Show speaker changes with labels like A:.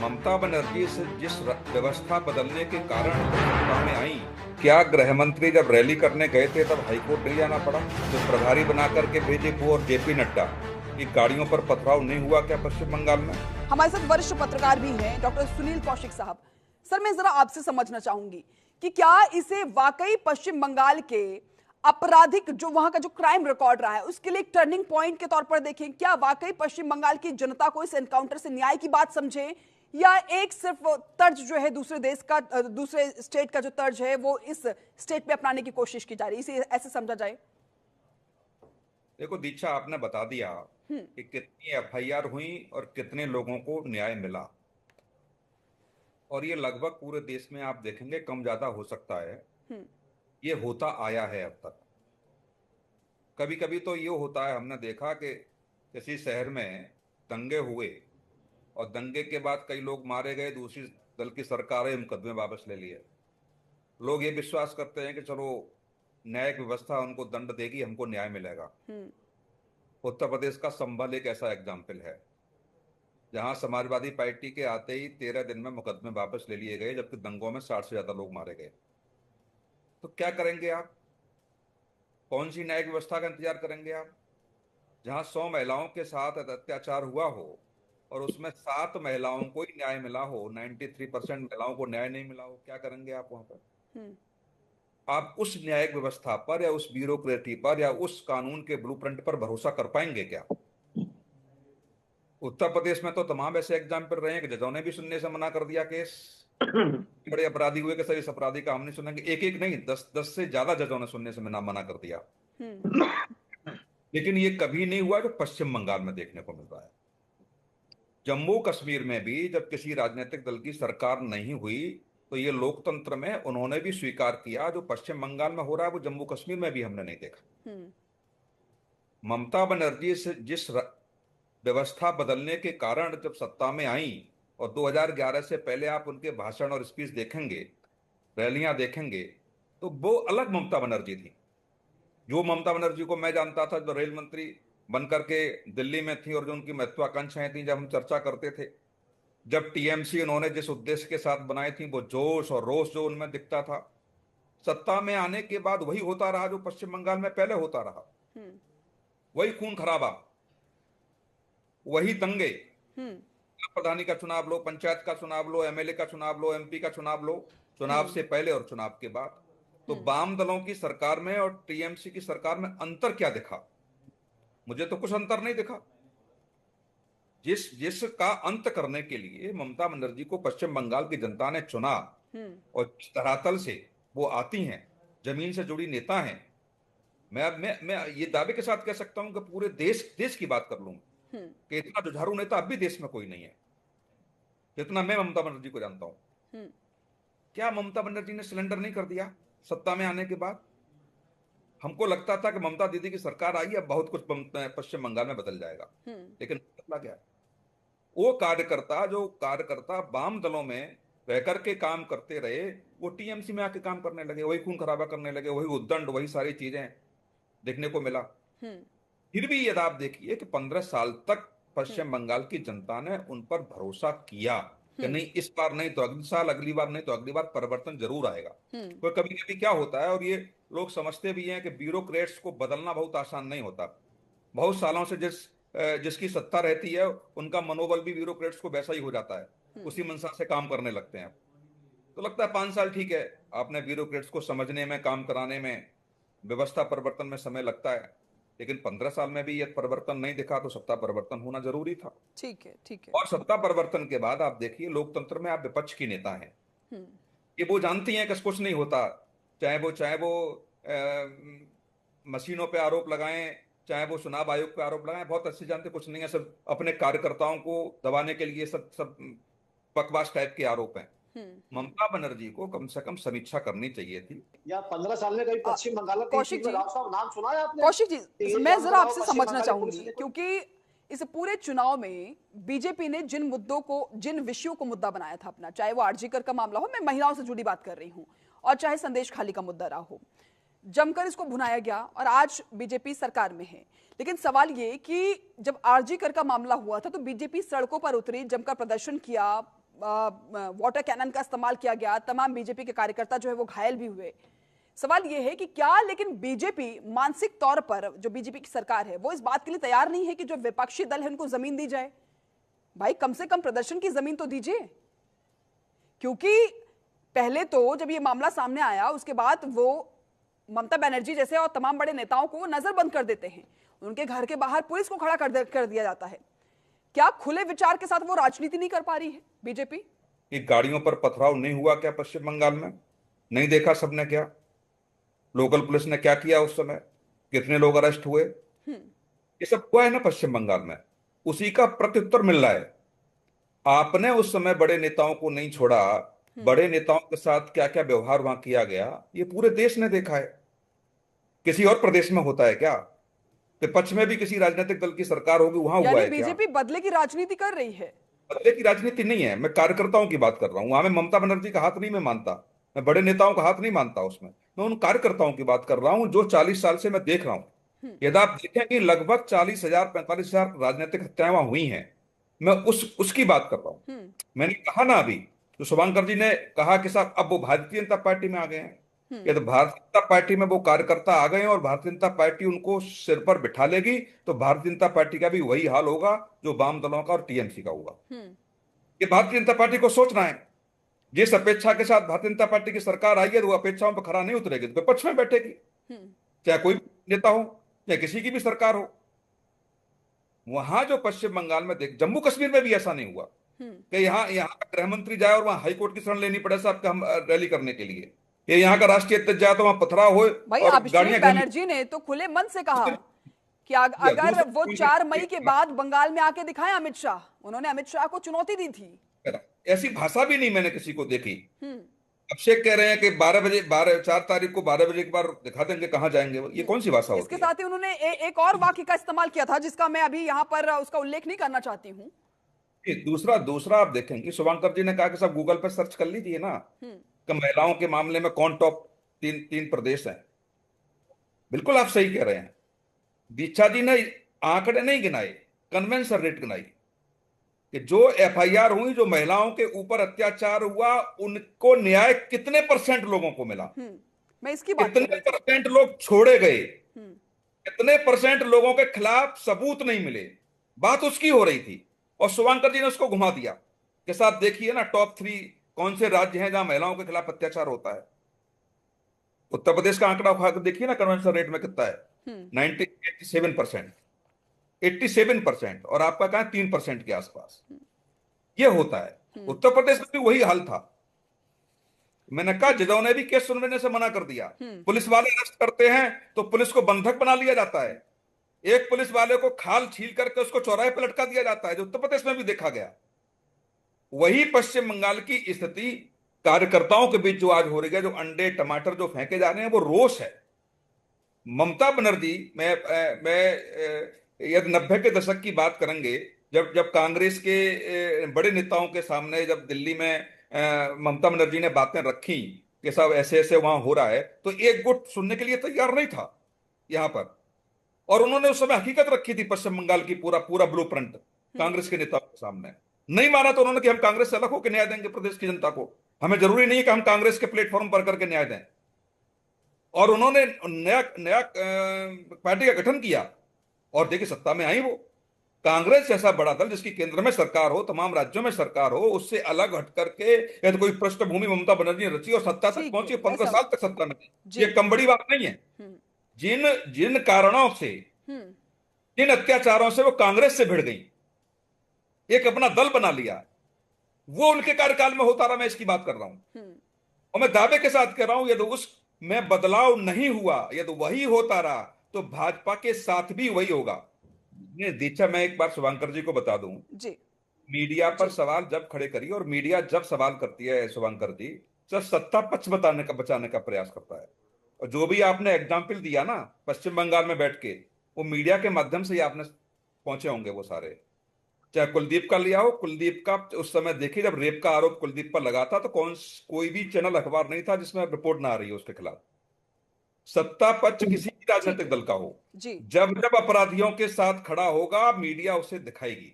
A: ममता बनर्जी से जिस व्यवस्था बदलने के कारण सत्ता में आई, क्या गृह मंत्री जब रैली करने गए थे तब हाईकोर्ट नहीं जाना पड़ा? जो प्रभारी बना करके भेजे वो और जेपी नड्डा, की गाड़ियों पर पथराव नहीं हुआ क्या पश्चिम बंगाल में?
B: हमारे साथ वरिष्ठ पत्रकार भी हैं डॉक्टर सुनील कौशिक साहब। सर, मैं जरा आपसे समझना चाहूंगी कि क्या इसे वाकई पश्चिम बंगाल के आपराधिक जो वहां का जो क्राइम रिकॉर्ड रहा है उसके लिए एक टर्निंग पॉइंट के तौर पर देखें? क्या वाकई पश्चिम बंगाल की जनता को इस एनकाउंटर से न्याय की बात समझे, या एक सिर्फ तर्ज जो है दूसरे देश का, दूसरे स्टेट का जो तर्ज है वो इस स्टेट में अपनाने की कोशिश की जा रही है, इसे ऐसे समझा जाए?
A: देखो दीक्षा, आपने बता दिया कि कितनी एफआईआर हुई और कितने लोगों को न्याय मिला, और ये लगभग पूरे देश में आप देखेंगे कम ज्यादा हो सकता है। ये होता आया है अब तक। कभी कभी तो ये होता है, हमने देखा कि किसी शहर में दंगे हुए और दंगे के बाद कई लोग मारे गए, दूसरी दल की सरकार ने मुकदमे वापस ले लिए। लोग ये विश्वास करते हैं कि चलो न्यायिक व्यवस्था उनको दंड देगी, हमको न्याय मिलेगा। उत्तर प्रदेश का संभल एक ऐसा एग्जाम्पल है जहां समाजवादी पार्टी के आते ही 13 दिन में मुकदमे वापस ले लिए गए, जबकि दंगों में 60 से ज्यादा लोग मारे गए। तो क्या करेंगे आप? कौन सी न्यायिक व्यवस्था का इंतजार करेंगे आप? जहां 100 महिलाओं के साथ अत्याचार हुआ हो और उसमें 7 महिलाओं को ही न्याय मिला हो, 93% महिलाओं को न्याय नहीं मिला हो, क्या करेंगे आप वहां पर? आप उस न्यायिक व्यवस्था पर या उस ब्यूरोक्रेसी पर या उस कानून के ब्लूप्रिंट पर भरोसा कर पाएंगे क्या? उत्तर प्रदेश में तो तमाम ऐसे एग्जाम्पल रहे हैं कि जजों ने भी सुनने से मना कर दिया केस। बड़े अपराधी हुए कि सर इस अपराधी का हम नहीं सुनेंगे, एक एक नहीं, 10 से ज्यादा जजों ने सुनने से मना कर दिया। लेकिन ये कभी नहीं हुआ जो पश्चिम बंगाल में देखने को मिल रहा है। जम्मू कश्मीर में भी जब किसी राजनीतिक दल की सरकार नहीं हुई तो ये लोकतंत्र में उन्होंने भी स्वीकार किया, जो पश्चिम बंगाल में हो रहा है वो जम्मू कश्मीर में भी हमने नहीं देखा। ममता बनर्जी से जिस व्यवस्था बदलने के कारण जब सत्ता में आई, और 2011 से पहले आप उनके भाषण और स्पीच देखेंगे, रैलियां देखेंगे, तो वो अलग ममता बनर्जी थी। जो ममता बनर्जी को मैं जानता था जो रेल मंत्री बन करके दिल्ली में थी, और जो उनकी महत्वाकांक्षाएं थी, जब हम चर्चा करते थे, जब टीएमसी उन्होंने जिस उद्देश्य के साथ बनाई थी, वो जोश और रोष जो उनमें दिखता था, सत्ता में आने के बाद वही होता रहा जो पश्चिम बंगाल में पहले होता रहा। वही खून खराबा, वही दंगे। प्रधानी का चुनाव लो, पंचायत का चुनाव लो, एमएलए का चुनाव लो, एमपी का चुनाव लो, चुनाव से पहले और चुनाव के बाद। तो वाम दलों की सरकार में और टीएमसी की सरकार में अंतर क्या दिखा? मुझे तो कुछ अंतर नहीं दिखा। जिसका अंत करने के लिए ममता बनर्जी को पश्चिम बंगाल की जनता ने चुना, और धरातल से वो आती हैं, जमीन से जुड़ी नेता हैं। मैं ये दावे के साथ कह सकता हूं कि पूरे देश की बात कर लूं कि इतना जुझारू नेता अब भी देश में कोई नहीं है जितना मैं ममता बनर्जी को जानता हूं। क्या ममता बनर्जी ने सिलेंडर नहीं कर दिया सत्ता में आने के बाद? हमको लगता था कि ममता दीदी की सरकार आई, अब बहुत कुछ पश्चिम बंगाल में बदल जाएगा, लेकिन बदला गया। वो कार्यकर्ता वाम दलों में रह करके काम करते रहे, वो टीएमसी में आके काम करने लगे, वही खून खराबा करने लगे, वही उद्दंड, वही सारी चीजें देखने को मिला। फिर भी यदि आप देखिए कि 15 साल तक पश्चिम बंगाल की जनता ने उन पर भरोसा किया कि नहीं, इस बार नहीं तो अगले साल, अगली बार नहीं तो अगली बार परिवर्तन जरूर आएगा। तो कभी कभी क्या होता है, और ये लोग समझते भी हैं कि ब्यूरोक्रेट्स को बदलना बहुत आसान नहीं होता। बहुत सालों से जिसकी सत्ता रहती है उनका मनोबल भी ब्यूरोक्रेट्स को वैसा ही हो जाता है, उसी मंशा से काम करने लगते हैं। तो लगता है 5 साल ठीक है, आपने ब्यूरोक्रेट्स को समझने में, काम कराने में, व्यवस्था परिवर्तन में समय लगता है, लेकिन 15 साल में भी यह परिवर्तन नहीं दिखा तो सत्ता परिवर्तन होना जरूरी था।
B: ठीक है, ठीक है।
A: और सत्ता परिवर्तन के बाद आप देखिए, लोकतंत्र में आप विपक्ष की नेता हैं, ये वो जानती हैं कि कुछ नहीं होता। चाहे वो मशीनों पे आरोप लगाएं, चाहे वो चुनाव आयोग पे आरोप लगाएं, बहुत अच्छे जानते कुछ नहीं है, सब अपने कार्यकर्ताओं को दबाने के लिए सब सब बकवास टाइप के आरोप हैं। ममता बनर्जी को कम से कम समीक्षा करनी चाहिए थी।
C: या 15 साल में कभी पश्चिम बंगाल का
B: कौशिक जी,
C: राव साहब नाम सुना है आपने?
B: कौशिक जी, मैं जरा आपसे समझना चाहूंगी, क्योंकि इस पूरे चुनाव में बीजेपी ने जिन मुद्दों को, जिन विषयों को मुद्दा बनाया था अपना, चाहे वो आरजीकर का मामला हो, मैं महिलाओं से जुड़ी बात कर रही हूं, और चाहे संदेश खाली का मुद्दा रहा हो, जमकर इसको भुनाया गया और आज बीजेपी सरकार में है। लेकिन सवाल ये कि जब आरजीकर का मामला हुआ था तो बीजेपी सड़कों पर उतरी, जमकर प्रदर्शन किया, वाटर कैनन का इस्तेमाल किया गया, तमाम बीजेपी के कार्यकर्ता जो है वो घायल भी हुए। सवाल ये है कि क्या लेकिन बीजेपी मानसिक तौर पर, जो बीजेपी की सरकार है, वो इस बात के लिए तैयार नहीं है कि जो विपक्षी दल है उनको जमीन दी जाए? भाई कम से कम प्रदर्शन की जमीन तो दीजिए। क्योंकि पहले तो जब ये मामला सामने आया उसके बाद वो ममता बनर्जी जैसे और तमाम बड़े नेताओं को नजरबंद कर देते हैं, उनके घर के बाहर पुलिस को खड़ा कर दिया जाता है। क्या खुले विचार के साथ वो राजनीति नहीं कर पा रही है बीजेपी?
A: कि गाड़ियों पर पथराव नहीं हुआ क्या पश्चिम बंगाल में? नहीं देखा सबने क्या? लोकल पुलिस ने क्या किया उस समय? कितने लोग अरेस्ट हुए? ये सब हुआ है ना पश्चिम बंगाल में। उसी का प्रत्युत्तर मिल रहा है। आपने उस समय बड़े नेताओं को नहीं छोड़ा, बड़े नेताओं के साथ क्या क्या व्यवहार वहां किया गया ये पूरे देश ने देखा है। किसी और प्रदेश में होता है क्या? विपक्ष में भी किसी राजनीतिक दल की सरकार होगी वहां हुआ है क्या?
B: बीजेपी बदले की राजनीति कर रही है।
A: बदले की राजनीति नहीं है, मैं कार्यकर्ताओं की बात कर रहा हूं। वहां मैं ममता बनर्जी का हाथ नहीं मैं मानता, मैं बड़े नेताओं का हाथ नहीं मानता उसमें। मैं उन कार्यकर्ताओं की बात कर रहा हूं जो 40 साल से मैं देख रहा हूं। यदि आप देखें कि लगभग 40,000 45,000 राजनीतिक हत्याएं वहां हुई हैं, मैं उसकी बात कर रहा हूं। मैंने कहा ना अभी, तो शुभंकर जी ने कहा कि साहब अब वो भारतीय जनता पार्टी में आ गए हैं। यदि भारतीय जनता पार्टी में वो कार्यकर्ता आ गए हैं और भारतीय जनता पार्टी उनको सिर पर बिठा लेगी, तो भारतीय जनता पार्टी का भी वही हाल होगा जो वाम दलों का और टीएमसी का होगा। ये भारतीय जनता पार्टी को सोचना है। जिस अपेक्षा के साथ भारतीय जनता पार्टी की सरकार आई है, तो वो अपेक्षाओं पर खरा नहीं उतरेगी, तो विपक्ष में बैठेगी, चाहे कोई नेता हो या किसी की भी सरकार हो। वहां जो पश्चिम बंगाल में देख, जम्मू कश्मीर में भी ऐसा नहीं हुआ कि यहाँ का गृह मंत्री जाए और वहां हाईकोर्ट की शरण लेनी पड़े साहब का हम रैली करने के लिए, ये यहाँ का राष्ट्रीय अध्यक्ष जाए तो वहां पथराव हो।
B: भाई अभिषेक बनर्जी ने तो खुले मन से कहा कि अगर वो 4 मई के बाद बंगाल में आके दिखाएं अमित शाह, उन्होंने अमित शाह को चुनौती दी थी।
A: ऐसी भाषा भी नहीं मैंने किसी को देखी। अभिषेक कह रहे हैं कि 4 तारीख को 12 बजे के बाद दिखा देंगे कहां जाएंगे, ये कौन सी भाषा होती है?
B: इसके साथ ही उन्होंने एक और वाक्य का इस्तेमाल किया था जिसका मैं अभी यहाँ पर उसका उल्लेख नहीं करना चाहती हूँ।
A: दूसरा आप देखेंगे, शुभंकर जी ने कहा कि सब गूगल पर सर्च कर लीजिए ना कि महिलाओं के मामले में कौन टॉप तीन प्रदेश हैं। बिल्कुल आप सही कह रहे हैं। दीक्षा जी ने आंकड़े नहीं गिनाए, कन्वेंशन रेट गिनाई कि जो एफआईआर हुई, जो महिलाओं के ऊपर अत्याचार हुआ, उनको न्याय कितने % लोगों को मिला,
B: मैं इसकी बात
A: कितने % लोग छोड़े गए, कितने % लोगों के खिलाफ सबूत नहीं मिले, बात उसकी हो रही थी। और शुभंकर जी ने उसको घुमा दिया के साथ देखिए ना टॉप 3 कौन से राज्य हैं जहां महिलाओं के खिलाफ अत्याचार होता है। उत्तर प्रदेश का आंकड़ा उठा कर देखिए ना, कन्वेंशन रेट में कितना है, 87%, 87%, और आपका कहा 3% के आसपास ये होता है। उत्तर प्रदेश में भी वही हाल था। मैंने कहा जजों ने भी केस सुनने से मना कर दिया। पुलिस वाले अरेस्ट करते हैं तो पुलिस को बंधक बना लिया जाता है, एक पुलिस वाले को खाल छील करके उसको चौराहे पर लटका दिया जाता है, जो उत्तर प्रदेश में भी देखा गया। वही पश्चिम बंगाल की स्थिति कार्यकर्ताओं के बीच जो आज हो रही है, जो अंडे टमाटर जो फेंके जा रहे हैं, वो रोष है। ममता बनर्जी, मैं यदि 90 के दशक की बात करेंगे, जब कांग्रेस के बड़े नेताओं के सामने जब दिल्ली में ममता बनर्जी ने बातें रखी कि साहब ऐसे ऐसे वहां हो रहा है, तो एक गुट सुनने के लिए तैयार नहीं था यहां पर। और उन्होंने उस समय हकीकत रखी थी पश्चिम बंगाल की, पूरा ब्लूप्रिंट कांग्रेस के नेताओं के सामने। नहीं माना तो उन्होंने कि हम कांग्रेस से अलग होकर न्याय देंगे प्रदेश की जनता को, हमें जरूरी नहीं है कि हम कांग्रेस के प्लेटफॉर्म पर करके न्याय दें। और उन्होंने नया पार्टी का गठन किया और देखिए सत्ता में आई वो। कांग्रेस जैसा बड़ा दल जिसकी केंद्र में सरकार हो, तमाम राज्यों में सरकार हो, उससे अलग हट करके यदि कोई पृष्ठभूमि ममता बनर्जी ने रची और सत्ता तक पहुंची, 15 साल तक सत्ता में, ये कम बड़ी बात नहीं है। जिन कारणों से, जिन अत्याचारों से वो कांग्रेस से भिड़ गई, एक अपना दल बना लिया, वो उनके कार्यकाल में होता रहा। मैं इसकी बात कर रहा हूं और मैं दावे के साथ कह रहा हूं, यदि उसमें बदलाव नहीं हुआ, यदि वही होता रहा, तो भाजपा के साथ भी वही होगा। दीक्षा, मैं एक बार शुभंकर जी को बता दूं जी, मीडिया पर सवाल जब खड़े करिए और मीडिया जब सवाल करती है शुभंकर जी, जब सत्ता पक्ष बचाने का प्रयास करता है। और जो भी आपने एग्जाम्पल दिया ना पश्चिम बंगाल में बैठ के, वो मीडिया के माध्यम से ही आपने पहुंचे होंगे वो सारे। चाहे कुलदीप का लिया हो, कुलदीप का उस समय देखिए जब रेप का आरोप कुलदीप पर लगा था, तो कोई भी चैनल अखबार नहीं था जिसमें रिपोर्ट ना आ रही है उसके खिलाफ। सत्ता पक्ष किसी भी राजनीतिक दल का हो, जब अपराधियों के साथ खड़ा होगा, मीडिया उसे दिखाएगी।